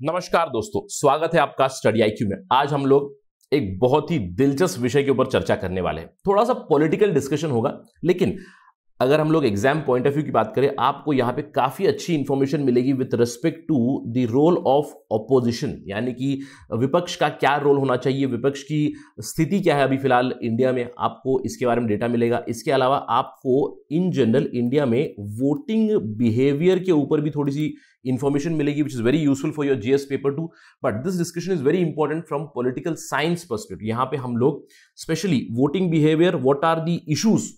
नमस्कार दोस्तों, स्वागत है आपका स्टडी आईक्यू में। आज हम लोग एक बहुत ही दिलचस्प विषय के ऊपर चर्चा करने वाले हैं। थोड़ा सा पॉलिटिकल डिस्कशन होगा, लेकिन अगर हम लोग एग्जाम पॉइंट ऑफ व्यू की बात करें, आपको यहां पे काफी अच्छी इंफॉर्मेशन मिलेगी with respect to the role of opposition, यानी कि विपक्ष का क्या रोल होना चाहिए, विपक्ष की स्थिति क्या है अभी फिलहाल इंडिया में, आपको इसके बारे में डेटा मिलेगा। इसके अलावा आपको इन जनरल इंडिया में वोटिंग बिहेवियर के ऊपर भी थोड़ी सी इंफॉर्मेशन मिलेगी, which is very useful for your GS paper 2। But this discussion is very important from political science perspective. यहां पे हम लोग specially voting behaviour, what are the issues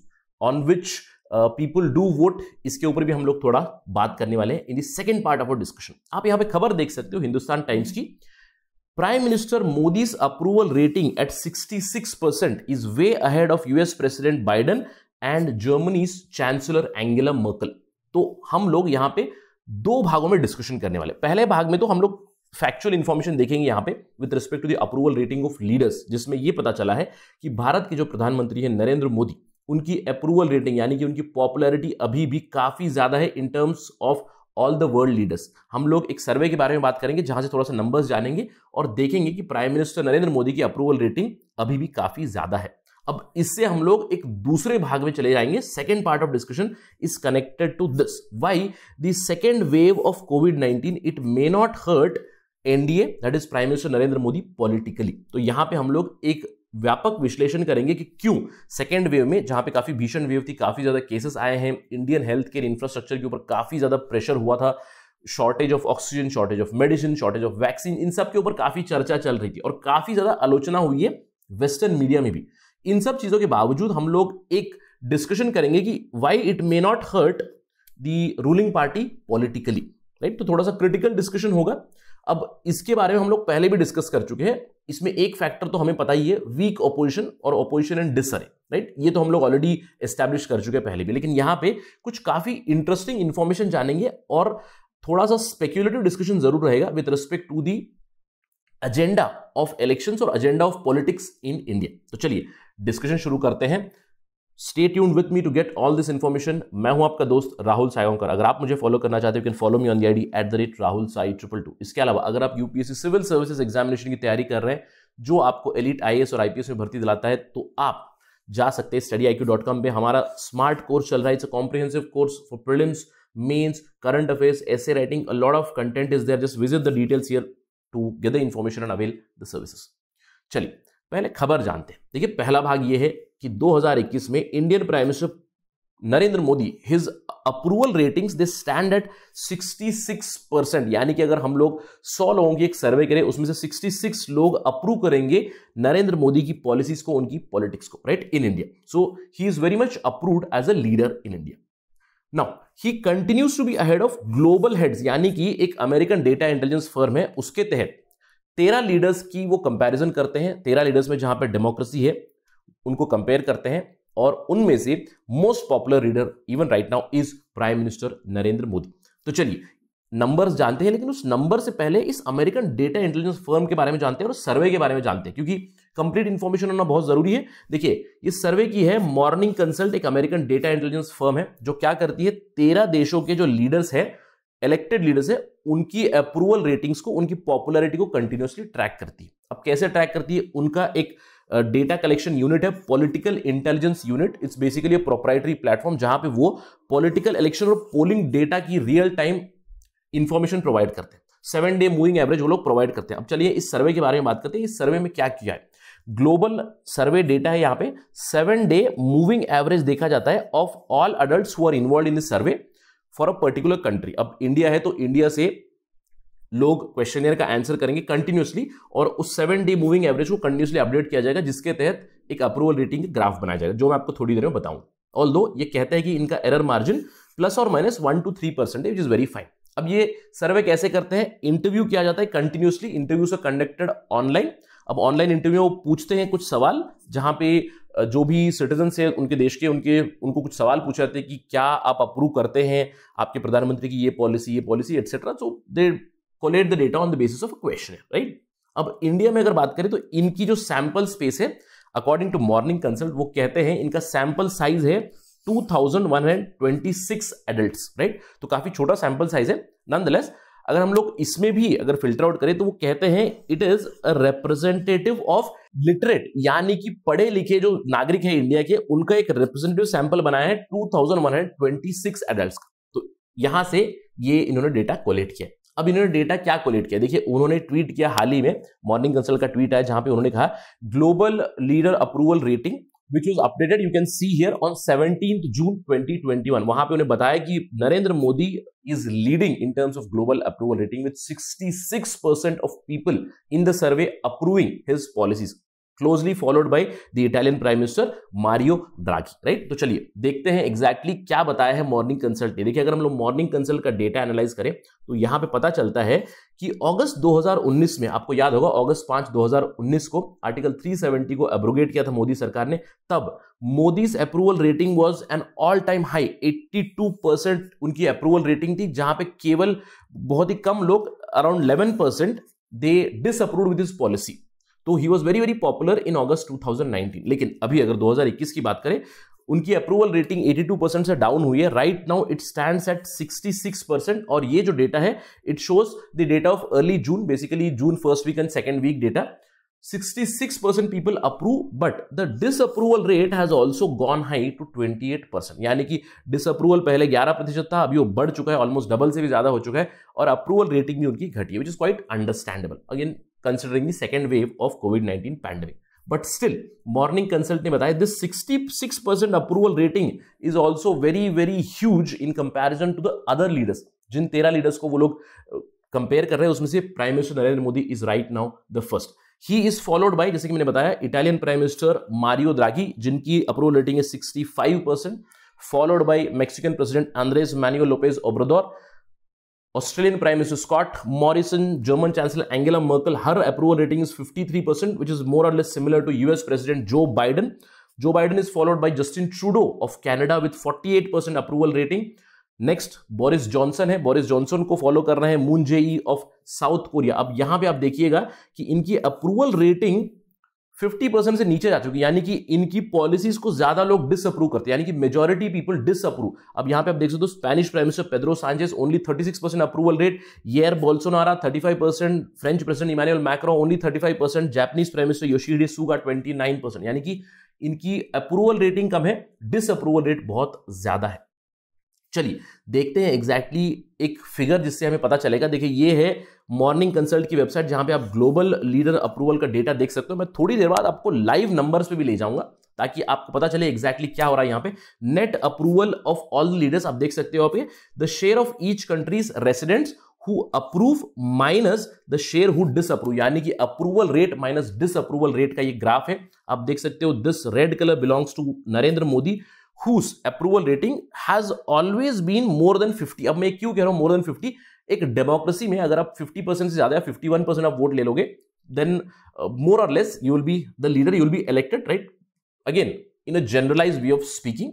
on which people do vote, इसके ऊपर भी हम लोग थोड़ा बात करने वाले हैं in the second part of our discussion. आप यहां पे खबर देख सकते हो हिंदुस्तान टाइम्स की, prime minister Modi's approval rating at 66% is way ahead of US president Biden and Germany's chancellor Angela Merkel. तो हम लोग यहां पे दो भागों में डिस्कशन करने वाले। पहले भाग में तो हम लोग फैक्चुअल इंफॉर्मेशन देखेंगे यहां पे with respect to the approval rating of leaders, जिसमें यह पता चला है कि भारत के जो प्रधानमंत्री हैं नरेंद्र मोदी, उनकी अप्रूवल रेटिंग यानी कि उनकी पॉपुलैरिटी अभी भी काफी ज्यादा है इन terms of all the world leaders. हम लोग एक सर्वे के बारे में बात करेंगे जहां से थोड़ा सा नंबर्स जानेंगे और देखेंगे कि प्राइम मिनिस्टर नरेंद्र मोदी की अप्रूवल रेटिंग अभी भी काफी ज्यादा है। अब इससे हम लोग एक दूसरे भाग में चले जाएंगे। Second part of discussion is connected to this, why the second wave of कोविड-19 it may not hurt NDA, that is prime minister Narendra Modi politically. तो यहां पे हम लोग एक व्यापक विश्लेषण करेंगे कि क्यों सेकेंड वेव में, जहां पे काफी भीषण वेव थी, काफी ज्यादा केसेस आए हैं, इंडियन हेल्थ केयर इंफ्रास्ट्रक्चर के ऊपर काफी ज्यादा प्रेशर हुआ था, shortage of oxygen, shortage of medicine, shortage of vaccine, इन सब के ऊपर काफी चर्चा चल रही थी और काफी ज्यादा आलोचना हुई है वेस्टर्न मीडिया में भी। इन सब चीजों के बावजूद हम लोग एक डिस्कशन करेंगे कि why it may not hurt the ruling party politically, right. तो थोड़ा सा क्रिटिकल डिस्कशन होगा। अब इसके बारे में हम लोग पहले भी डिस्कस कर चुके हैं। इसमें एक फैक्टर तो हमें पता ही है, वीक ऑपोजिशन और ऑपोजिशन इन डिसअरे, राइट। ये तो हम लोग ऑलरेडी एस्टैब्लिश कर चुके हैं पहले भी, लेकिन यहां पे कुछ काफी इंटरेस्टिंग इंफॉर्मेशन जानेंगे और थोड़ा सा स्पेक्युलेटिव डिस्कशन जरूर रहेगा with respect to the agenda of elections और agenda of politics in India. तो चलिए डिस्कशन शुरू करते हैं। Stay tuned with me to get all this information. मैं हूं आपका दोस्त राहुल सायंकर। अगर आप मुझे फॉलो करना चाहते हो, you can follow me on the ID @RahulSai222। इसके अलावा अगर आप यूपीएससी सिविल सर्विसेज एग्जामिनेशन की तैयारी कर रहे हैं, जो आपको एलिट आईएएस और आईपीएस में भर्ती दिलाता है, तो आप जा सकते हैं studyIQ.com पे। हमारा स्मार्ट कोर्स चल रहा है। It's a comprehensive course for prelims, mains, current affairs, essay writing, a lot of content is there. Just visit the details here to get the information and avail the services. चलिए पहले खबर जानते हैं। देखिए पहला भाग ये है कि 2021 में Indian prime minister Narendra Modi, his approval ratings they stand at 66%, यानी कि अगर हम लोग 100 लोगों की एक सर्वे करें, उसमें से 66 लोग अप्रूव करेंगे नरेंद्र मोदी की पॉलिसीज को, उनकी पॉलिटिक्स को, right, in India. So he is very much approved as a leader in India. Now he continues to be ahead of global heads, यानी कि एक अमेरिकन डेटा इंटेलिजेंस फर्म है, उसके तहत 13 लीडर्स की वो कंपैरिजन करते हैं। 13 लीडर्स में जहां पर डेमोक्रेसी है उनको कंपेयर करते हैं और उनमें से most popular leader even right now is prime minister Narendra Modi. तो चलिए नंबर्स जानते हैं, लेकिन उस नंबर से पहले इस अमेरिकन डेटा इंटेलिजेंस फर्म के बारे में जानते हैं और सर्वे के बारे में जानते हैं, क्योंकि कंप्लीट इंफॉर्मेशन होना बहुत जरूरी है। देखिए ये सर्वे की है मॉर्निंग कंसल्ट, एक अमेरिकन डेटा इंटेलिजेंस फर्म है जो क्या करती है, 13 देशों के जो लीडर्स है, इलेक्टेड लीडर्स है, उनकी अप्रूवल रेटिंग्स को, उनकी पॉपुलैरिटी को कंटिन्यूअसली ट्रैक करती है। अब कैसे ट्रैक करती है? उनका एक डेटा कलेक्शन यूनिट है, political intelligence unit. It's basically proprietary platform जहां पे वो पॉलिटिकल इलेक्शन और पोलिंग डेटा की रियल टाइम इंफॉर्मेशन प्रोवाइड करते हैं। 7 डे मूविंग एवरेज वो लोग प्रोवाइड करते हैं। अब चलिए इस सर्वे के बारे में बात करते हैं। इस सर्वे में क्या किया है? ग्लोबल सर्वे डेटा है, यहां पे 7 डे मूविंग एवरेज देखा जाता है of all adults who are involved in this survey for a particular country. अब इंडिया है तो इंडिया से लोग क्वेश्चनियर का आंसर करेंगे कंटिन्यूअसली और उस 7 डे मूविंग एवरेज को कंटिन्यूअसली अपडेट किया जाएगा, जिसके तहत एक अप्रूवल रेटिंग ग्राफ बनाया जाएगा, जो मैं आपको थोड़ी देर में बताऊंगा। ऑल्दो ये कहता है कि इनका error margin ±1 to 3%, which is very fine. अब ये सर्वे कैसे करते हैं? इंटरव्यू किया जाता है continuously, interviews are conducted online. अब ऑनलाइन इंटरव्यू में वो पूछते हैं कुछ सवाल, जहां पे जो भी सिटीजन है उनके देश के, उनको कुछ सवाल पूछे जाते हैं कि क्या आप अप्रूव करते हैं आपके प्रधानमंत्री की ये policy etcetera. So they collate the data on the basis of a question, right. अब इंडिया में अगर बात करें तो इनकी जो सैंपल स्पेस है, अकॉर्डिंग टू मॉर्निंग कंसल्ट, वो कहते हैं इनका सैंपल साइज है 2126 एडल्ट्स, राइट। तो काफी छोटा सैंपल साइज है। नॉनदलेस अगर हम लोग इसमें भी अगर फिल्टर आउट करें तो वो कहते हैं it is a representative of literate, यानी कि पढ़े लिखे जो नागरिक है इंडिया के, उनका एक रिप्रेजेंटेटिव सैंपल बनाया है 2126 एडल्ट्स का। तो यहां से ये इन्होंने डेटा कोलेक्ट किया। अब इन्होंने डेटा क्या कोलेक्ट किया, देखिए उन्होंने ट्वीट किया हाल ही में, मॉर्निंग कंसल्ट का ट्वीट है जहां पे उन्होंने कहा global leader approval rating which was updated you can see here on 17th June 2021। वहां पे उन्हें बताया कि Narendra Modi is leading in terms of global approval rating with 66% of people in the survey approving his policies, closely followed by the Italian Prime Minister Mario Draghi, right? तो चलिए देखते हैं exactly क्या बताया है मॉर्निंग कंसल्ट ने। देखिए अगर हम लोग मॉर्निंग कंसल्ट का डेटा एनालाइज करें तो यहां पे पता चलता है कि अगस्त 2019 में, आपको याद होगा अगस्त 5 2019 को आर्टिकल 370 को एब्रोगेट किया था मोदी सरकार ने, तब Modi's approval rating was an all time high 82% उनकी अप्रूवल रेटिंग थी, जहां पे केवल बहुत ही कम लोग around 11% they disapproved with his policy. तो he was very very popular in August 2019। लेकिन अभी अगर 2021 की बात करें, उनकी अप्रूवल रेटिंग 82% से डाउन हुई है। Right now it stands at 66%। और ये जो डेटा है it shows the data of early June, basically June first week and second week data. 66% people approve, but the disapproval rate has also gone high to 28%, यानी कि disapproval पहले 11% था, अभी वो बढ़ चुका है, ऑलमोस्ट डबल से भी ज्यादा हो चुका है, और अप्रूवल रेटिंग भी उनकी घटी है, which is quite understandable again considering the second wave of COVID-19 pandemic. But still, Morning Consult ने बताया this 66% approval rating is also very very huge in comparison to the other leaders. जिन 13 leaders को वो लोग compare कर रहे हैं उसमें से prime minister Narendra Modi is right now the first. He is followed by, जैसे कि मैंने बताया, Italian prime minister Mario Draghi जिनकी अप्रूवल रेटिंग है 65%, followed by Mexican president Andres Manuel Lopez Obrador, Australian prime minister Scott Morrison, German chancellor Angela Merkel, her approval rating is 53%, which is more or less similar to US President Joe Biden. Joe Biden is followed by Justin Trudeau of Canada with 48% approval rating. Next Boris Johnson है, Boris Johnson को follow कर रहे हैं Moon Jae of South Korea. अब यहां पे आप देखिएगा कि इनकी अप्रूवल रेटिंग 50% से नीचे जा चुकी है, यानी कि इनकी पॉलिसीज को ज्यादा लोग डिसअप्रूव करते हैं, यानी कि मेजॉरिटी पीपल डिसअप्रूव। अब यहां पे आप देख सकते हो Spanish prime minister Pedro Sanchez only 36% approval rate, Jair Bolsonaro 35%, French president Emmanuel Macron only 35%, Japanese prime minister Yoshihide Suga 29%, यानी कि इनकी अप्रूवल रेटिंग कम है, डिसअप्रूवल रेट बहुत ज्यादा है। चलिए देखते हैं एग्जैक्टली एक फिगर जिससे हमें पता चलेगा। देखिए ये है मॉर्निंग कंसल्ट की वेबसाइट जहां पे आप ग्लोबल लीडर अप्रूवल का डेटा देख सकते हो। मैं थोड़ी देर बाद आपको लाइव नंबर्स पे भी ले जाऊंगा ताकि आपको पता चले एग्जैक्टली क्या हो रहा है यहाँ पे। Net approval of all leaders आप देख सकते हो, पे the share of each country's residents who approve minus the share who disapprove, यानी कि approval rate minus disapproval rate का ये ग्राफ है। आप देख सकते हो this red colour belongs to Narendra Modi whose approval rating has always been more than 50। अब मैं क्यों कह रहा हूं more than 50? एक डेमोक्रेसी में अगर आप 50% से ज्यादा या 51% आप वोट ले लोगे, then more or less you will be the leader, you will be elected, right? Again, in a generalized way of speaking,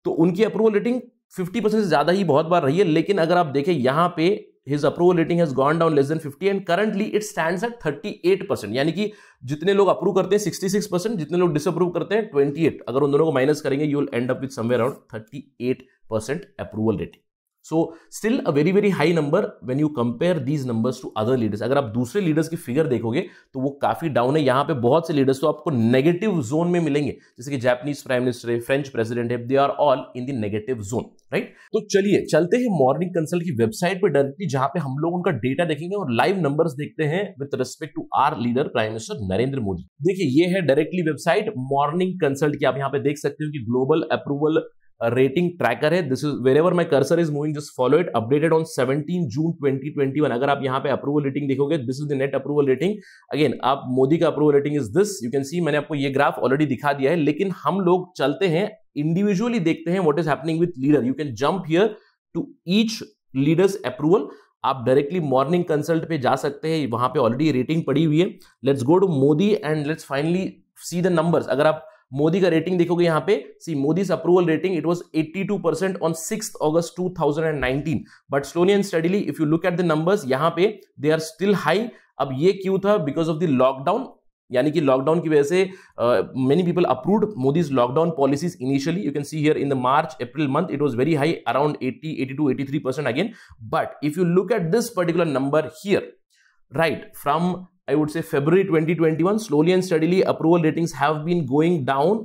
तो उनकी अप्रूवल रेटिंग 50% से ज्यादा ही बहुत बार रही है। लेकिन अगर आप देखें यहां पे his approval rating has gone down less than 50 and currently it stands at 38%, यानी कि जितने लोग अप्रूव करते हैं 66%, जितने लोग डिसअप्रूव करते हैं 28। अगर उन दोनों को माइनस करेंगे you will end up with somewhere around 38% approval rating. So still a very very high number when you compare these numbers to other leaders। अगर आप दूसरे लीडर्स की फिगर देखोगे तो वो काफी डाउन है। यहाँ पे बहुत से लीडर्स तो आपको नेगेटिव जोन में मिलेंगे, जैसे कि जापानीज प्राइम मिनिस्टर है, फ्रेंच प्रेसिडेंट है, they are all in the negative zone, right. तो चलिए चलते हैं मॉर्निंग कंसल्ट की वेबसाइट पे डायरेक्टली, जहां पे हम लोग उनका डेटा देखेंगे और लाइव नंबर्स देखते हैं with respect to our leader prime minister Narendra Modi. देखिए ये है डायरेक्टली वेबसाइट मॉर्निंग कंसल्ट की। आप यहाँ पे देख सकते हो कि ग्लोबल अप्रूवल रेटिंग ट्रैकर है। This is wherever my cursor is moving, just follow it. Updated on 17 जून 2021। अगर आप यहाँ पे अप्रूवल रेटिंग देखोगे, this is the net approval rating. Again आप मोदी का approval rating is this, you can सी। मैंने आपको ये ग्राफ ऑलरेडी दिखा दिया है, लेकिन हम लोग चलते हैं इंडिविजुअली देखते हैं what is happening with leader. You can jump here to each leader's approval. आप डायरेक्टली मॉर्निंग कंसल्ट पे जा सकते हैं, वहां पे ऑलरेडी रेटिंग पड़ी हुई है। Let's go to Modi and let's finally see the numbers. अगर आप मोदी का रेटिंग देखोगे यहाँ पे, see Modi's approval rating it was 82% on 6 August 2019, but slowly and steadily if you look at the numbers यहाँ पे दे आर स्टिल हाई। अब ये क्यों था? बिकॉज ऑफ द लॉकडाउन, यानी कि लॉकडाउन की वजह से many people approved Modi's lockdown policies initially. You can see here in the March April month it was very high around 80, 82, 83% again. But if you look at this particular number here, right from I would say February 2021, slowly and steadily approval ratings have been going down.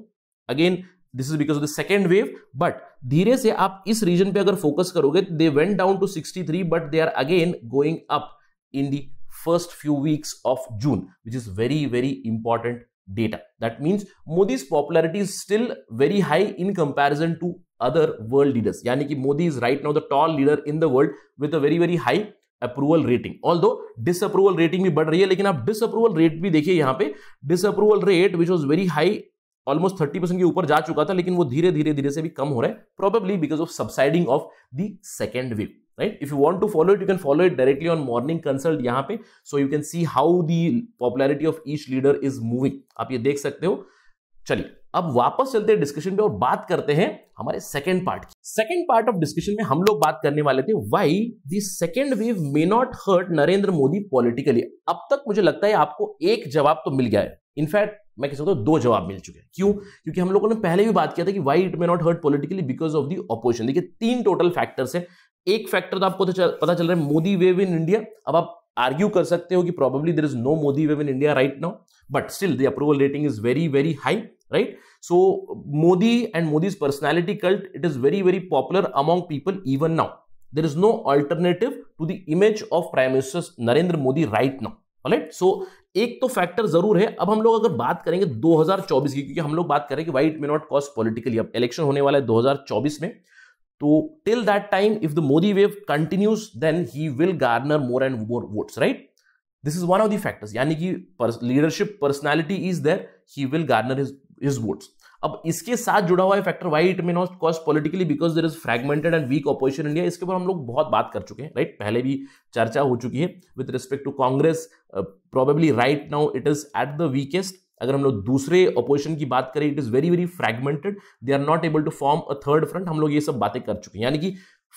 Again, this is because of the second wave, but धीरे से आप इस reason पे अगर focus करोगे, they went down to 63, but they are again going up in the first few weeks of June, which is very, very important data. That means Modi's popularity is still very high in comparison to other world leaders. यानी कि Modi is right now the tall leader in the world with a very, very high approval rating. Although disapproval rating भी बढ़ रही है, लेकिन आप disapproval rate भी देखिए. यहां पे disapproval rate which was very high, almost 30% के ऊपर जा चुका था, लेकिन वो धीरे धीरे से भी कम हो रहा है, probably because of subsiding of the second wave. Right, if you want to follow it, you can follow it directly on morning consult यहां पे. So you can see how the popularity of each leader is moving. आप ये देख सकते हो. चलिए अब वापस चलते हैं डिस्कशन पे और बात करते हैं हमारे सेकंड पार्ट की. सेकंड पार्ट ऑफ डिस्कशन में हम लोग बात करने वाले थे why the second wave may not hurt Narendra Modi politically. अब तक मुझे लगता है आपको एक जवाब तो मिल गया है. इनफैक्ट मैं कह सकता हूं 2 जवाब मिल चुके हैं. क्यों? क्योंकि हम लोगों ने पहले भी बात किया था कि why it may not hurt politically, because of the opposition. देखिए 3 टोटल फैक्टर्स है. एक फैक्टर तो आपको पता चल रहा है, मोदी वेव इन इंडिया. अब आप आर्ग्यू कर सकते हो कि probably there is no Modi wave in India right now, but still the approval rating is very, very high, right? So Modi and Modi's personality cult, it is very, very popular among people even now. There is no alternative to the image of Prime Minister Narendra Modi right now. Alright? So एक तो factor जरूर है. अब हम लोग अगर बात करेंगे 2024 की, क्योंकि हम लोग बात करें कि why it may not cause politically, अब इलेक्शन होने वाला है 2024 में, तो till that time if the Modi wave continues then he will garner more and more votes, right? This is one of the factors. यानी कि leadership personality is there, he will garner his votes. अब इसके साथ जुड़ा हुआ है factor why it may not cause politically, because there is fragmented and weak opposition in India. इसके ऊपर हम लोग बहुत बात कर चुके हैं, राइट? पहले भी चर्चा हो चुकी है. with respect to Congress, probably right now it is at the weakest. अगर हम लोग दूसरे ऑपोजिशन की बात करें, it is very very fragmented, they are not able to form a third front. हम लोग ये सब बातें कर चुके हैं. यानी कि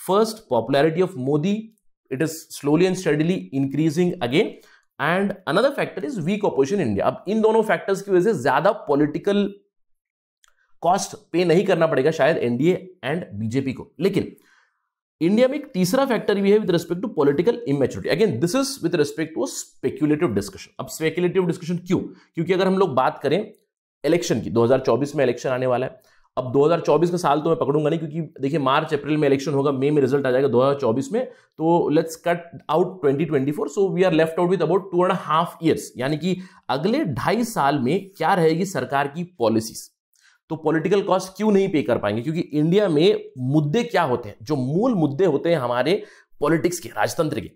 first, popularity of Modi, it is slowly and steadily increasing again. And another factor is weak opposition India. अब इन दोनों फैक्टर्स की वजह से ज्यादा पॉलिटिकल कॉस्ट पे नहीं करना पड़ेगा शायद एनडीए एंड बीजेपी को. लेकिन इंडिया में एक तीसरा फैक्टर भी है with respect to political immaturity. Again this is with respect to speculative discussion. अब स्पेक्युलेटिव डिस्कशन क्यों? क्योंकि अगर हम लोग बात करें इलेक्शन की, 2024 में इलेक्शन आने वाला है. अब 2024 का साल तो मैं पकड़ूंगा नहीं, क्योंकि देखिए मार्च अप्रैल में इलेक्शन होगा, मई में रिजल्ट आ जाएगा 2024 में. तो let's cut out 2024. So we are left out with about 2.5 years. यानी कि अगले 2.5 साल में क्या रहेगी सरकार की पॉलिसीज. तो पॉलिटिकल कॉस्ट क्यों नहीं पे कर पाएंगे? क्योंकि इंडिया में मुद्दे क्या होते हैं, जो मूल मुद्दे होते हैं हमारे पॉलिटिक्स के, राजतंत्र के,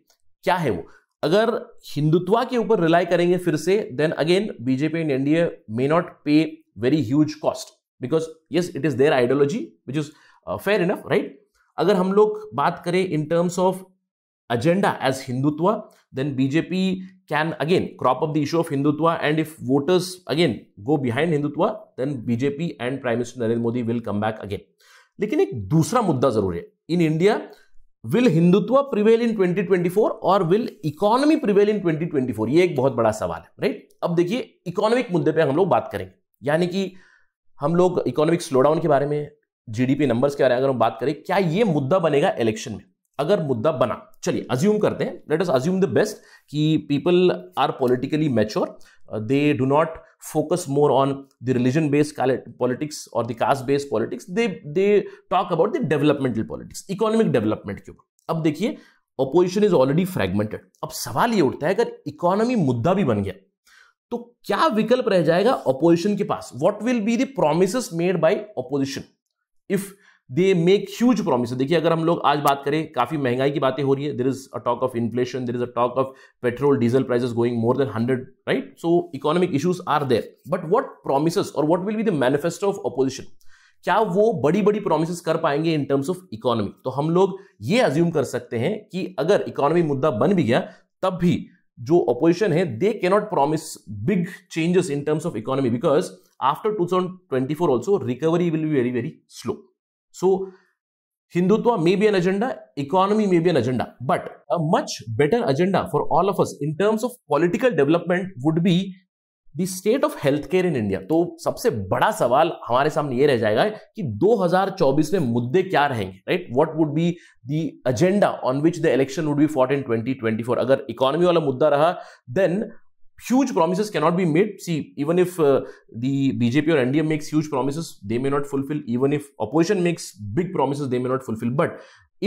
क्या है वो? अगर हिंदुत्व के ऊपर रिलाई करेंगे फिर से, then again BJP and NDA may not pay very huge cost, because yes it is their ideology which is fair enough, right? अगर हम लोग बात करें in terms of agenda as Hindutva, then BJP can again crop up the issue of Hindutva, and if voters again go behind Hindutva, then BJP and Prime Minister Narendra Modi will come back again. लेकिन एक दूसरा मुद्दा जरूर है. In India, will Hindutva prevail in 2024 or will economy prevail in 2024? ये एक बहुत बड़ा सवाल है, राइट? अब देखिए इकोनॉमिक मुद्दे पे हम लोग बात करेंगे, यानी कि हम लोग इकोनॉमिक स्लोडाउन के बारे में, जीडीपी नंबर्स के बारे में अगर हम बात करें, क्या ये मुद्दा बनेगा इलेक्शन में? अगर मुद्दा बना, चलिए अज्यूम करते हैं, let us assume the best कि people are politically mature, they do not focus more on the religion based politics और the caste based politics, they talk about the developmental politics, economic development के ऊपर. अब देखिए opposition is already fragmented. अब सवाल ये उठता है, अगर इकोनॉमी मुद्दा भी बन गया तो क्या विकल्प रह जाएगा ऑपोजिशन के पास? What will be the promises made by opposition if they make huge promise? देखिए अगर हम लोग आज बात करें, काफी महंगाई की बातें हो रही है, there is a talk of inflation, there is a talk of petrol diesel prices going more than 100, right? So economic issues are there, but what promises और what will be the manifesto of opposition? क्या वो बड़ी बड़ी promises कर पाएंगे इन terms of economy? तो हम लोग ये अज्यूम कर सकते हैं कि अगर इकोनॉमी मुद्दा बन भी गया, तब भी जो ऑपोजिशन है, they can not promise big changes in terms of economy, because after 2024 also recovery will be very very slow. So, Hindutva may be an agenda, economy may be an agenda, but a much better agenda for all of us in terms of political development would be the state of health care in India. तो सबसे बड़ा सवाल हमारे सामने ये रह जाएगा कि 2024 में मुद्दे क्या रहेंगे, right? What would be the agenda on which the election would be fought in 2024? अगर इकोनॉमी वाला मुद्दा रहा, then huge promises cannot be made. See, even if the BJP or NDA makes huge promises, they may not fulfill. Even if opposition makes big promises, they may not fulfill. But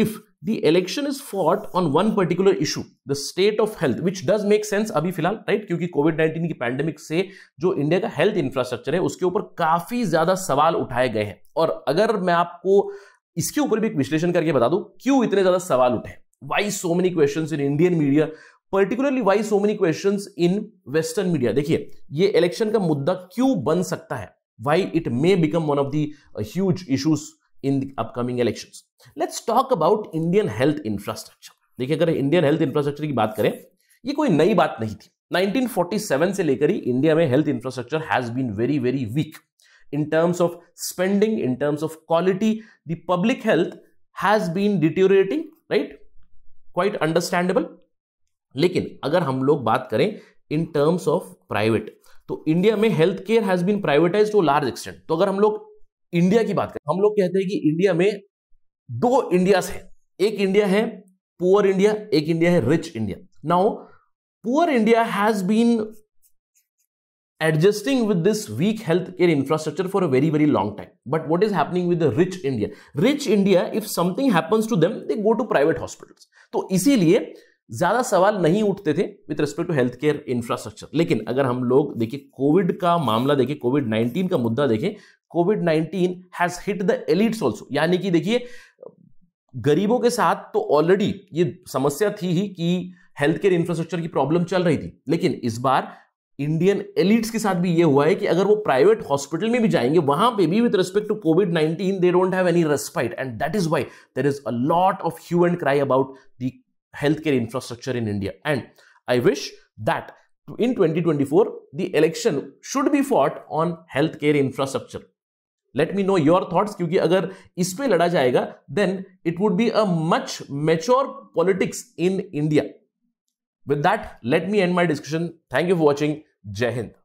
if the election is fought on one particular issue, the state of health, which does make sense अभी फिलहाल, right? क्योंकि कोविड-19 की pandemic से जो India का health infrastructure है उसके ऊपर काफी ज्यादा सवाल उठाए गए हैं। और अगर मैं आपको इसके ऊपर भी एक विश्लेषण करके बता दूं क्यों इतने ज्यादा सवाल उठे, why so many questions in Indian media, particularly why so many questions in western media. देखिए, ये इलेक्शन का मुद्दा क्यों बन सकता है, why it may become one of the huge issues in the upcoming elections. Let's talk about Indian health infrastructure. देखिए, अगर इंडियन हेल्थ इंफ्रास्ट्रक्चर की बात करें, ये कोई नई बात नहीं थी। 1947 से लेकर ही इंडिया में health infrastructure has been very very weak in terms of spending, in terms of quality. The public health has been deteriorating, right? Quite understandable. लेकिन अगर हम लोग बात करें इन टर्म्स ऑफ प्राइवेट, तो इंडिया में health care has been privatised to large extent. तो अगर हम लोग इंडिया की बात करें, हम लोग कहते हैं कि इंडिया में दो इंडियाज हैं। एक इंडिया है पुअर इंडिया, एक इंडिया है rich India. Now poor India has been adjusting with this weak healthcare infrastructure for a very very long time. But what is happening with the rich India? Rich India, if something happens to them, they go to private hospitals. तो इसीलिए ज्यादा सवाल नहीं उठते थे with respect to health care infrastructure. लेकिन अगर हम लोग देखिए कोविड का मामला देखें, कोविड-19 का मुद्दा देखें, कोविड-19 has hit the elites also. यानी कि देखिए, गरीबों के साथ तो ऑलरेडी ये समस्या थी ही कि हेल्थ केयर इंफ्रास्ट्रक्चर की प्रॉब्लम चल रही थी, लेकिन इस बार इंडियन एलिट्स के साथ भी ये हुआ है कि अगर वो प्राइवेट हॉस्पिटल में भी जाएंगे, वहां पे भी विद रिस्पेक्ट टू कोविड-19 they don't have any respite, and that is why there is a lot of hue and cry about the healthcare infrastructure in India. And I wish that in 2024 the election should be fought on healthcare infrastructure. Let me know your thoughts, क्योंकि अगर इस पे लड़ा जाएगा then it would be a much mature politics in India. With that, let me end my discussion. Thank you for watching. Jai Hind.